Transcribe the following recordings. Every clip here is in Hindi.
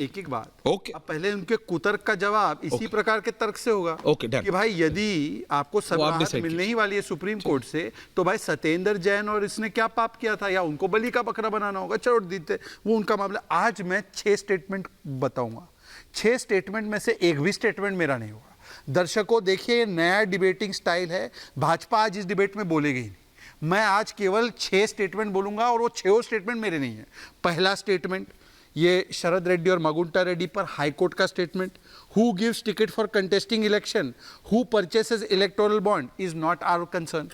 एक एक बात। ओके। अब पहले उनके कुतर्क का जवाब इसी प्रकार के तर्क से होगा। Okay, done. कि भाई यदि आपको सब वो आप राहत decide मिलने ही वाली है सुप्रीम कोर्ट से, तो भाई सत्येंद्र जैन और इसने क्या पाप किया था, या उनको बलि का बकरा बनाना होगा, छोड़ देते, वो उनका मामला। आज मैं 6 स्टेटमेंट बताऊंगा, 6 स्टेटमेंट में से एक भी स्टेटमेंट मेरा नहीं होगा। दर्शकों देखिए, ये नया डिबेटिंग स्टाइल है, भाजपा आज इस डिबेट में बोलेगी ही नहीं। मैं आज केवल 6 स्टेटमेंट बोलूंगा और वो 6 स्टेटमेंट मेरे नहीं है। पहला स्टेटमेंट, ये शरद रेड्डी और मगुंटा रेड्डी पर हाईकोर्ट का statement, who gives ticket for contesting election, who purchases electoral bond is not our concern.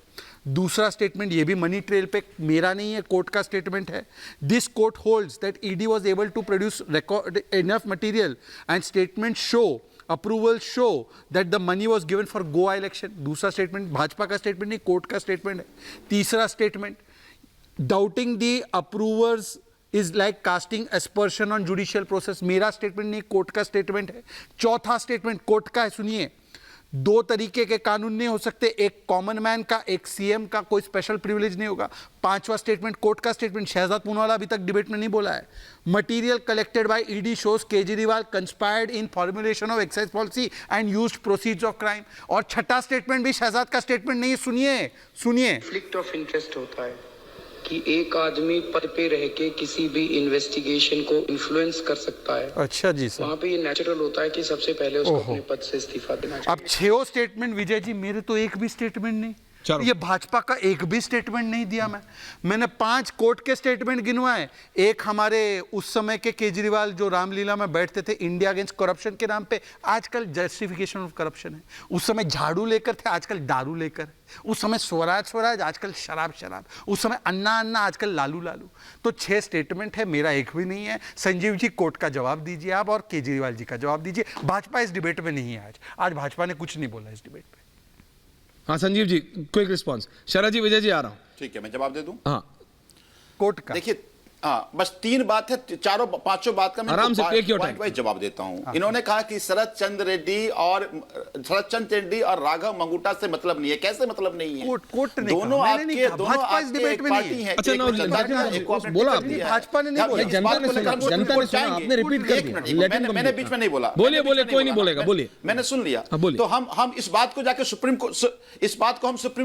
दूसरा स्टेटमेंट, ये भी मनी ट्रेल पे मेरा नहीं है, कोर्ट का स्टेटमेंट है। This court holds that ED was able to produce record enough material and statement show approval show that the money was given for Goa election. दूसरा स्टेटमेंट भाजपा का स्टेटमेंट नहीं, कोर्ट का स्टेटमेंट है। तीसरा statement, doubting the approvers is like casting aspersion on judicial process, मेरा स्टेटमेंट नहीं, कोर्ट का स्टेटमेंट है। चौथा स्टेटमेंट कोर्ट का है, सुनिए, 2 तरीके के कानून नहीं हो सकते, एक कॉमन मैन का, एक सीएम का, कोई स्पेशल प्रिविलेज नहीं होगा। पांचवा स्टेटमेंट कोर्ट का स्टेटमेंट, शहजाद पूनावाला अभी तक डिबेट में नहीं बोला है। Material collected by ED shows Kejriwal conspired in formulation of excise policy and used proceeds of crime. और छठा स्टेटमेंट भी शहजाद का स्टेटमेंट नहीं है, सुनिए सुनिए। कॉन्फ्लिक्ट ऑफ इंटरेस्ट होता है कि एक आदमी पद पे रह के किसी भी इन्वेस्टिगेशन को इन्फ्लुएंस कर सकता है। अच्छा जी सर। वहाँ पे ये नेचुरल होता है कि सबसे पहले उसको अपने पद से इस्तीफा देना चाहिए। अब 6 स्टेटमेंट विजय जी, मेरे तो एक भी स्टेटमेंट नहीं, ये भाजपा का एक भी स्टेटमेंट नहीं दिया। मैंने 5 कोर्ट के स्टेटमेंट गिनवाए। एक हमारे उस समय के केजरीवाल जो रामलीला में बैठते थे इंडिया अगेंस्ट करप्शन के नाम पे, आजकल जस्टिफिकेशन ऑफ करप्शन है। उस समय झाड़ू लेकर थे, आजकल दारू लेकर। उस समय स्वराज, आजकल शराब। उस समय अन्ना, आजकल लालू। तो 6 स्टेटमेंट है, मेरा एक भी नहीं है। संजीव जी कोर्ट का जवाब दीजिए आप, और केजरीवाल जी का जवाब दीजिए। भाजपा इस डिबेट में नहीं है। आज भाजपा ने कुछ नहीं बोला इस डिबेट में। हाँ संजीव जी, क्विक रिस्पांस। शरद जी, विजय जी आ रहा हूं। ठीक है, मैं जवाब दे दूं। हाँ, कोर्ट का देखिए, हाँ बस 3 बात है, 4-5 बात का मैं आराम से टेक योर पॉइंट वाइज जवाब देता हूं। इन्होंने कहा कि शरद चंद्र रेड्डी और राघव मंगूटा से मतलब नहीं है। कैसे मतलब नहीं है? कोर्ट ने दोनों आपके पार्टी हैं। अच्छा, बोला आपने, भाजपा ने नहीं बोला, जनता ने सुना, आपने रिपीट कर दिया। मैंने बीच में नहीं बोला। बोलिए, कोई नहीं बोलेगा, बोलिए। मैंने सुन लिया। तो हम इस बात को जाके सुप्रीम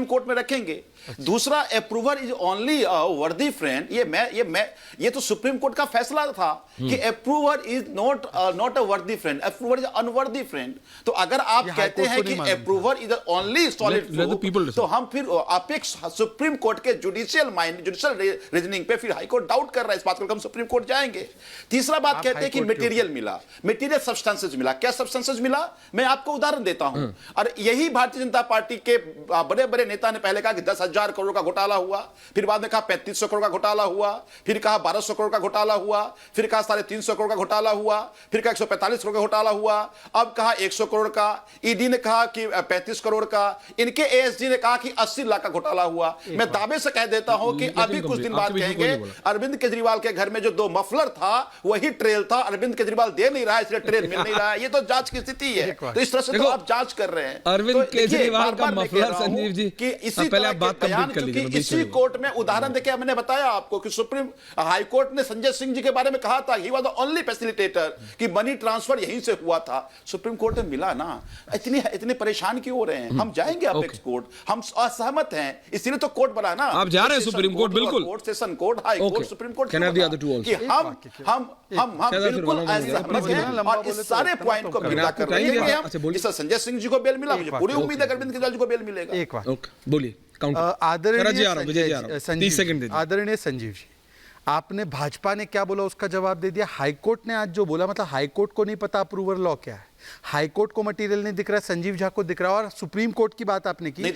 कोर्ट में रखेंगे। दूसरा, अप्रूवर इज ओनली वर्दी फ्रेंड, ये तो सुप्रीम कोर्ट का फैसला था कि अप्रूवर इज नॉट अ वर्दी friend, approver is unworthy friend. तो अगर आप कहते हैं कि approver is only solid proof, तो हम फिर अपेक्ष सुप्रीम कोर्ट के जुडिशियल रीजनिंग पे फिर हाई कोर्ट डाउट कर रहा है इस बात को, हम सुप्रीम कोर्ट जाएंगे। तीसरा बात कहते हैं कि मटेरियल मिला, मटेरियल सब्सटेंसेस मिला। क्या सब्सटेंसेस मिला? मैं आपको उदाहरण देता हूं। और यही भारतीय जनता पार्टी के बड़े बड़े नेता ने पहले कहा कि 10,000 करोड़ का घोटाला हुआ, फिर बाद में कहा 3500 करोड़ का घोटाला हुआ, फिर कहा 1200 करोड़ का घोटाला हुआ, फिर कहा 350 करोड़ का घोटाला हुआ, फिर कहा 145 करोड़ का घोटाला हुआ, अब कहा 100 करोड़ का, ईडी ने कहा कि 35 करोड़ का, इनके एएसजी ने कहा कि 80 लाख का घोटाला हुआ। मैं दावे से कह देता हूं कि अभी कुछ दिन बाद कहेंगे अरविंद केजरीवाल के घर में जो 2 मफलर था वही ट्रेल था, अरविंद केजरीवाल दे नहीं रहा है इसलिए ट्रेल मिल नहीं रहा है। ये तो जांच की स्थिति है। तो इस तरह से तो आप जांच कर रहे हैं अरविंद केजरीवाल का मफलर। संजीव जी, कि इसी पहले आप बात कंप्लीट कर लीजिए। इसी कोर्ट में उदाहरण देके मैंने बताया आपको कि सुप्रीम हाई कोर्ट ने संजय सिंह जी के बारे में कहा था, he was the only facilitator, कि मनी ट्रांसफर यहीं से हुआ था। सुप्रीम कोर्ट में मिला ना, इतने परेशान क्यों हो रहे हैं? हम जाएंगे अपेक्स कोर्ट, हम असहमत हैं, इसीलिए तो कोर्ट बना ना। आप जा रहे हैं सुप्रीम कोर्ट, बिल्कुल। Court, session court, high court, supreme court can have the other two also. कि हम बिल्कुल असहमत हैं और इस सारे पॉइंट को बिल्कुल कर रहे हैं। हम इस संजय सिंह जी को बेल मिला, मुझे पूरी उम्मीद है अरविंद केजरीवाल जी को बेल मिलेगा। एक बात बोलिए। आदरणीय संजीव जी, आपने भाजपा ने क्या बोला उसका जवाब दे दिया। हाईकोर्ट ने आज जो बोला, मतलब हाईकोर्ट को नहीं पता अप्रूवर लॉ क्या है, हाईकोर्ट को मटेरियल नहीं दिख रहा है, संजीव झा को दिख रहा है। और सुप्रीम कोर्ट की बात आपने की। नहीं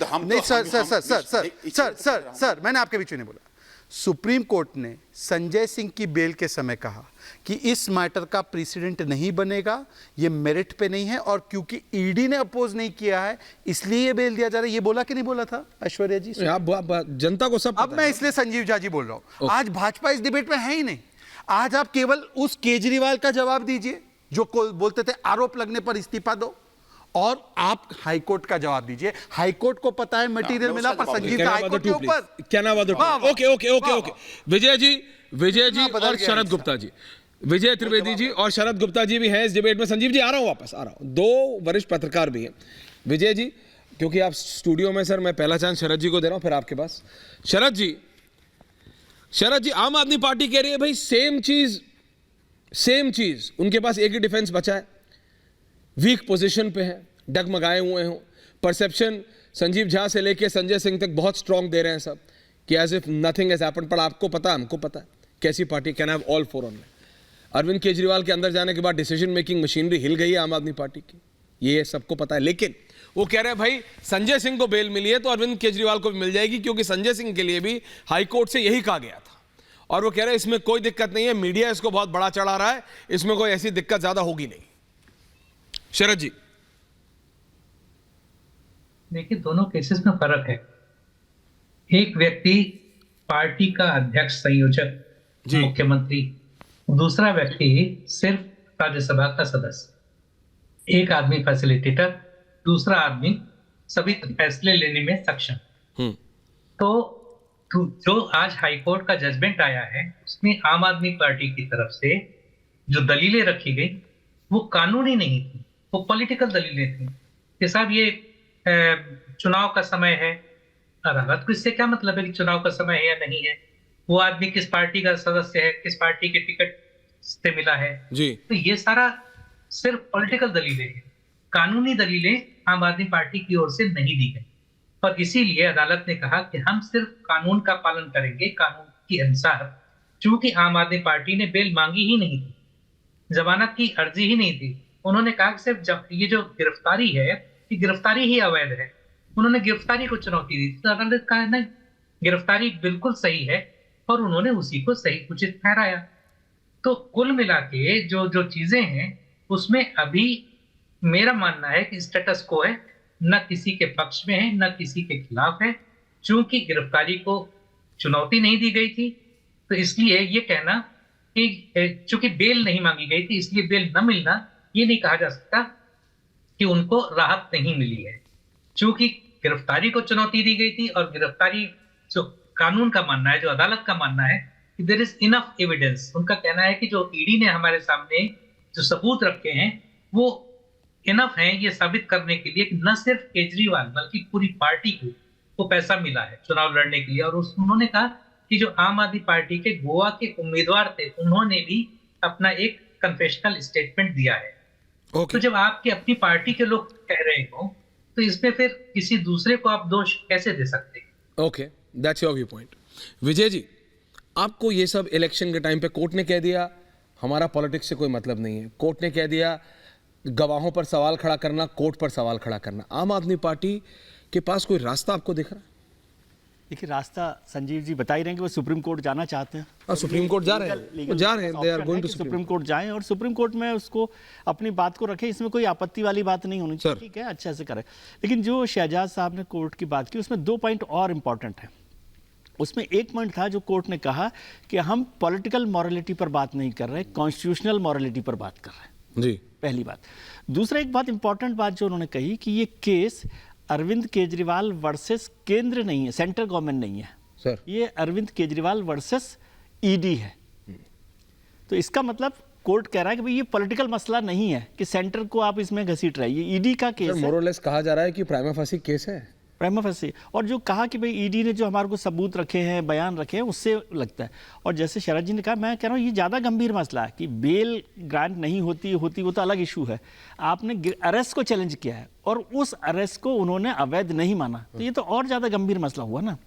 सर, मैंने आपके बीच में नहीं बोला। सुप्रीम कोर्ट ने संजय सिंह की बेल के समय कहा कि इस मैटर का प्रेसिडेंट नहीं बनेगा, ये मेरिट पे नहीं है, और क्योंकि ईडी ने अपोज नहीं किया है इसलिए ये बेल दिया जा रहा है। ये बोला कि नहीं बोला था ऐश्वर्या जी? आप जनता को सब अब मैं इसलिए संजीव झा जी बोल रहा हूं, आज भाजपा इस डिबेट में है ही नहीं। आज आप केवल उस केजरीवाल का जवाब दीजिए जो बोलते थे आरोप लगने पर इस्तीफा दो, और आप हाईकोर्ट का जवाब दीजिए। हाईकोर्ट को पता है मटेरियल मिला, पर संजीव का हाईकोर्ट के ऊपर। ओके। विजय जी और शरद गुप्ता जी, विजय त्रिवेदी जी और शरद गुप्ता जी भी हैं इस डिबेट में। संजीव जी आ रहा हूं, वापस आ रहा हूं। दो वरिष्ठ पत्रकार भी हैं। विजय जी, क्योंकि आप स्टूडियो में सर, मैं पहला चांस शरद जी को दे रहा हूं, फिर आपके पास। शरद जी, आम आदमी पार्टी कह रही है भाई सेम चीज, उनके पास एक ही डिफेंस बचा है, वीक पोजीशन पे है, डगमगाए हुए हो, परसेप्शन संजीव झा से लेके संजय सिंह तक बहुत स्ट्रांग दे रहे हैं सब कि as if nothing has happened. पर आपको पता है, हमको पता है कैसी party can have all for on में। अरविंद केजरीवाल के अंदर जाने के बाद डिसीजन मेकिंग मशीनरी हिल गई है आम आदमी पार्टी की, ये सबको पता है। लेकिन वो कह रहे हैं भाई संजय सिंह को बेल मिली है तो अरविंद केजरीवाल को भी मिल जाएगी, क्योंकि संजय सिंह के लिए भी हाईकोर्ट से यही कहा गया था। और वो कह रहे हैं इसमें कोई दिक्कत नहीं है, मीडिया इसको बहुत बड़ा चढ़ा रहा है, इसमें कोई ऐसी दिक्कत ज्यादा होगी नहीं। शरद जी, देखिए दोनों केसेस में फर्क है। एक व्यक्ति पार्टी का अध्यक्ष, संयोजक, मुख्यमंत्री, दूसरा व्यक्ति सिर्फ राज्यसभा का सदस्य। एक आदमी फैसिलिटेटर, दूसरा आदमी सभी फैसले लेने में सक्षम। तो जो आज हाईकोर्ट का जजमेंट आया है उसमें आम आदमी पार्टी की तरफ से जो दलीलें रखी गई वो कानूनी नहीं थी, वो पॉलिटिकल दलीलें थी कि साहब ये चुनाव का समय है। अदालत को इससे क्या मतलब है कि चुनाव का समय है या नहीं है, वो आदमी किस पार्टी का सदस्य है, किस पार्टी के टिकट से मिला है जी। तो ये सारा सिर्फ पॉलिटिकल दलीलें हैं, कानूनी दलीलें आम आदमी पार्टी की ओर से नहीं दी गई। और इसीलिए अदालत ने कहा कि हम सिर्फ कानून का पालन करेंगे, कानून के अनुसार। चूंकि आम आदमी पार्टी ने बेल मांगी ही नहीं थी, जमानत की अर्जी ही नहीं थी, उन्होंने कहा कि सिर्फ ये जो गिरफ्तारी है ये गिरफ्तारी ही अवैध है, उन्होंने गिरफ्तारी को चुनौती दी। तो अदालत कहा नहीं, गिरफ्तारी बिल्कुल सही है और उन्होंने उसी को सही उचित ठहराया। तो कुल मिला के जो चीजें हैं उसमें अभी मेरा मानना है कि स्टेटस को है, न किसी के पक्ष में है न किसी के खिलाफ है। चूंकि गिरफ्तारी को चुनौती नहीं दी गई थी तो इसलिए ये कहना कि चूंकि बेल नहीं मांगी गई थी इसलिए बेल न मिलना, ये नहीं कहा जा सकता कि उनको राहत नहीं मिली है। चूंकि गिरफ्तारी को चुनौती दी गई थी और गिरफ्तारी जो कानून का मानना है, जो अदालत का मानना है कि देयर इज इनफ एविडेंस, उनका कहना है कि जो ईडी ने हमारे सामने जो सबूत रखे हैं वो इनफ हैं ये साबित करने के लिए कि न सिर्फ केजरीवाल बल्कि पूरी पार्टी को वो पैसा मिला है चुनाव लड़ने के लिए। और उन्होंने कहा कि जो आम आदमी पार्टी के गोवा के उम्मीदवार थे उन्होंने भी अपना एक कन्फेशनल स्टेटमेंट दिया है। तो जब आपकी अपनी पार्टी के लोग कह रहे हो तो इसमें फिर किसी दूसरे को आप दोष कैसे दे सकते हैं? Okay, that's your view point. Vijay ji, आपको ये सब इलेक्शन के टाइम पे कोर्ट ने कह दिया हमारा पॉलिटिक्स से कोई मतलब नहीं है, कोर्ट ने कह दिया गवाहों पर सवाल खड़ा करना, कोर्ट पर सवाल खड़ा करना, आम आदमी पार्टी के पास कोई रास्ता आपको दिख रहा है? देखिए रास्ता संजीव जी बता ही रहे हैं कि वो सुप्रीम कोर्ट जाना चाहते हैं। सुप्रीम कोर्ट जा रहे हैं, वो जा रहे हैं, they are going to supreme court जाएं और सुप्रीम कोर्ट में उसको अपनी बात को रखें, इसमें कोई आपत्ति वाली बात नहीं होनी चाहिए। ठीक है, अच्छे से करें। लेकिन जो शहजाद साहब ने कोर्ट की बात की उसमें 2 पॉइंट और इंपॉर्टेंट है। उसमें एक पॉइंट था जो कोर्ट ने कहा कि हम पॉलिटिकल मॉरलिटी पर बात नहीं कर रहे, कॉन्स्टिट्यूशनल मॉरलिटी पर बात कर रहे हैं। जी, पहली बात। दूसरा एक बहुत इंपॉर्टेंट बात जो उन्होंने कही कि ये केस अरविंद केजरीवाल वर्सेस केंद्र नहीं है, सेंट्रल गवर्नमेंट नहीं है सर, ये अरविंद केजरीवाल वर्सेस ईडी है। तो इसका मतलब कोर्ट कह रहा है कि भाई ये पॉलिटिकल मसला नहीं है कि सेंटर को आप इसमें घसीट रहे हैं, ये ईडी का केस है। मोरलेस कहा जा रहा है कि प्राइमा फासी केस है, प्राइमा फासी। और जो कहा कि भाई ईडी ने जो हमारे को सबूत रखे हैं, बयान रखे हैं, उससे लगता है। और जैसे शरद जी ने कहा, मैं कह रहा हूँ ये ज़्यादा गंभीर मसला है कि बेल ग्रांट नहीं होती वो तो अलग इशू है। आपने अरेस्ट को चैलेंज किया है और उस अरेस्ट को उन्होंने अवैध नहीं माना, तो ये तो और ज़्यादा गंभीर मसला हुआ ना।